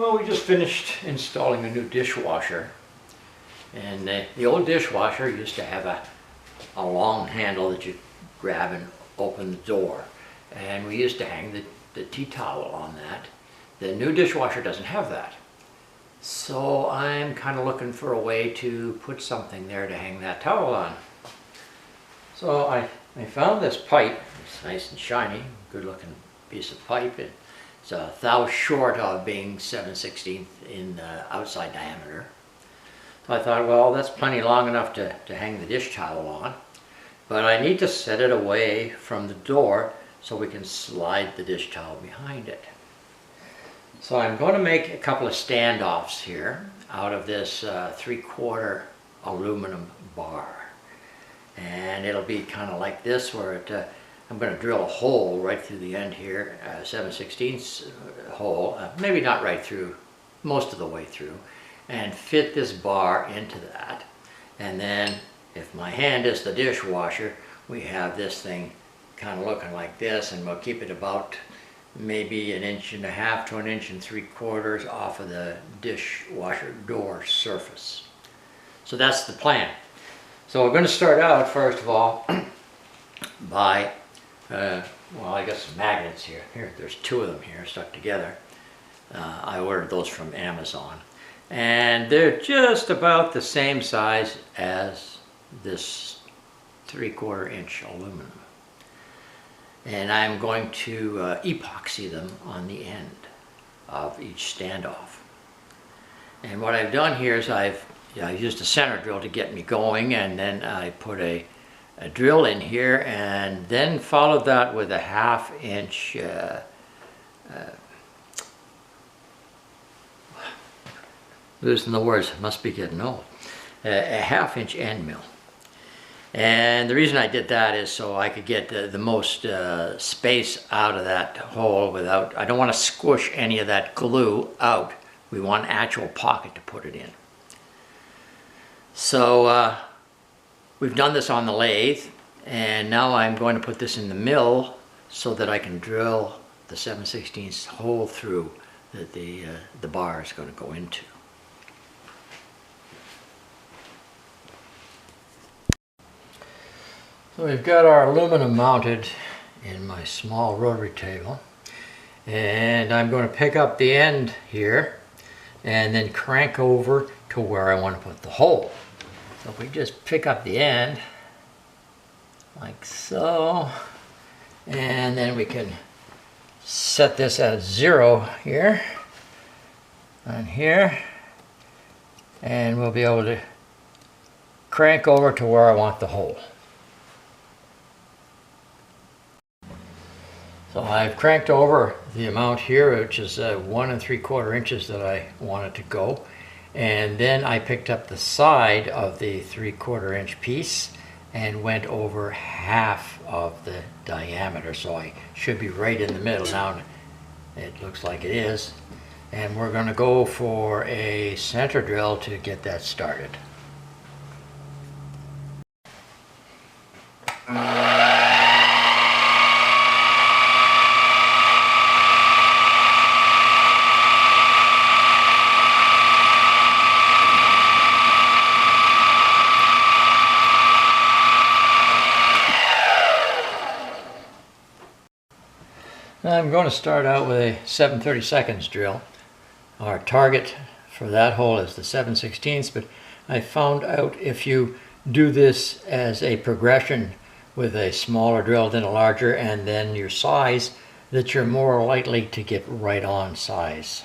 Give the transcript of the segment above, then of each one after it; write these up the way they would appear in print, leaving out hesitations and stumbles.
Well, we just finished installing a new dishwasher, and the old dishwasher used to have a long handle that you grab and open the door, and we used to hang the tea towel on that. The new dishwasher doesn't have that, so I'm kind of looking for a way to put something there to hang that towel on. So I found this pipe. It's nice and shiny, good looking piece of pipe. It's a thou short of being 7/16 in outside diameter. So I thought, well, that's plenty long enough to hang the dish towel on, but I need to set it away from the door so we can slide the dish towel behind it. So I'm going to make a couple of standoffs here out of this 3/4 aluminum bar. And it'll be kind of like this, where I'm going to drill a hole right through the end here, 7/16 hole, maybe not right through, most of the way through, and fit this bar into that. And then if my hand is the dishwasher, we have this thing kind of looking like this, and we'll keep it about maybe 1.5 to 1.75 inches off of the dishwasher door surface. So that's the plan. So we're going to start out, first of all, by, well, I got some magnets here. There's 2 of them here stuck together. I ordered those from Amazon. And they're just about the same size as this 3/4 inch aluminum. And I'm going to epoxy them on the end of each standoff. And what I've done here is I used a center drill to get me going, and then I put a drill in here, and then followed that with a 1/2 inch losing the words, must be getting old, a 1/2 inch end mill. And the reason I did that is so I could get the most space out of that hole without, I don't want to squish any of that glue out. We want an actual pocket to put it in. So we've done this on the lathe, and now I'm going to put this in the mill so that I can drill the 7/16 hole through that the bar is going to go into. So we've got our aluminum mounted in my small rotary table, and I'm going to pick up the end here and then crank over to where I want to put the hole. So if we just pick up the end like so, and then we can set this at 0 here and here, and we'll be able to crank over to where I want the hole. So I've cranked over the amount here, which is 1 3/4 inches that I want it to go. And then I picked up the side of the 3/4 inch piece and went over 1/2 of the diameter. So I should be right in the middle now. It looks like it is. And we're going to go for a center drill to get that started. I'm going to start out with a 7/32 drill. Our target for that hole is the 7/16, but I found out if you do this as a progression with a smaller drill than a larger, and then your size, that you're more likely to get right on size.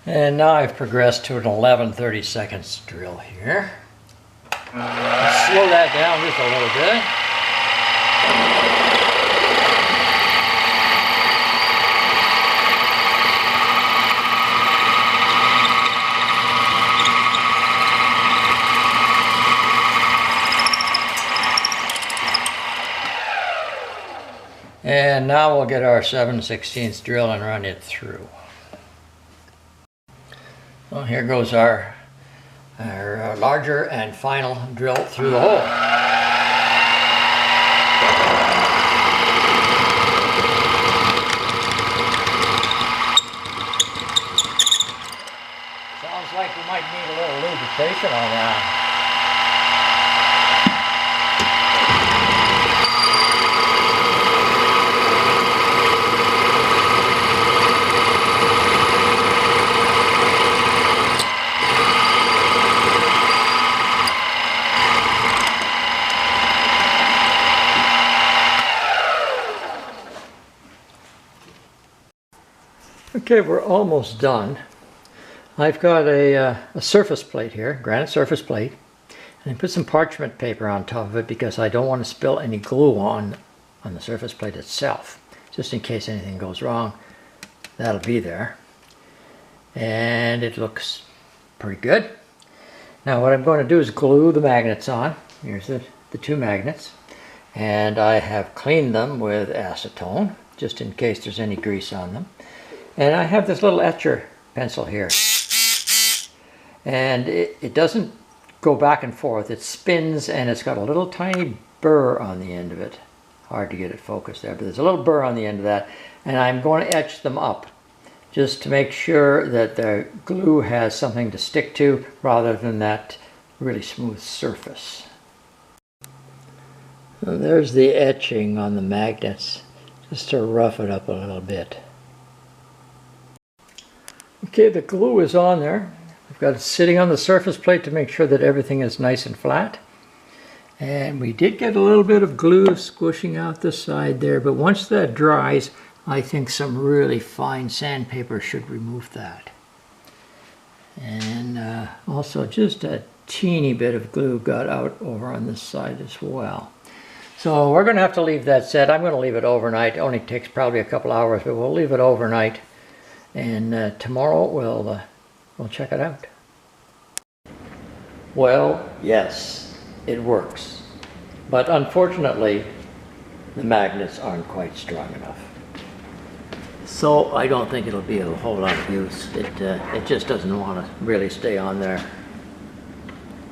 And now I've progressed to an 11/32 drill here. Let's slow that down just a little bit. And now we'll get our 7/16 drill and run it through. So here goes our larger and final drill through the hole. Sounds like we might need a little lubrication on that. Okay, we're almost done. I've got a surface plate here, granite surface plate, and I put some parchment paper on top of it because I don't want to spill any glue on the surface plate itself. Just in case anything goes wrong, that'll be there. And it looks pretty good. Now what I'm going to do is glue the magnets on. Here's the two magnets. And I have cleaned them with acetone, just in case there's any grease on them. And I have this little etcher pencil here. And it doesn't go back and forth. It spins and it's got a little tiny burr on the end of it. Hard to get it focused there, but there's a little burr on the end of that. And I'm going to etch them up just to make sure that the glue has something to stick to rather than that really smooth surface. So there's the etching on the magnets, just to rough it up a little bit. Okay, the glue is on there. I've got it sitting on the surface plate to make sure that everything is nice and flat. And we did get a little bit of glue squishing out the side there, but once that dries, I think some really fine sandpaper should remove that. And also just a teeny bit of glue got out over on this side as well. So we're going to have to leave that set. I'm going to leave it overnight. It only takes probably a couple hours, but we'll leave it overnight. And tomorrow we'll check it out. Well, yes, it works. But unfortunately, the magnets aren't quite strong enough. So I don't think it'll be a whole lot of use. It just doesn't want to really stay on there.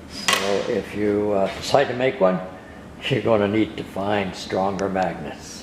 So if you decide to make one, you're going to need to find stronger magnets.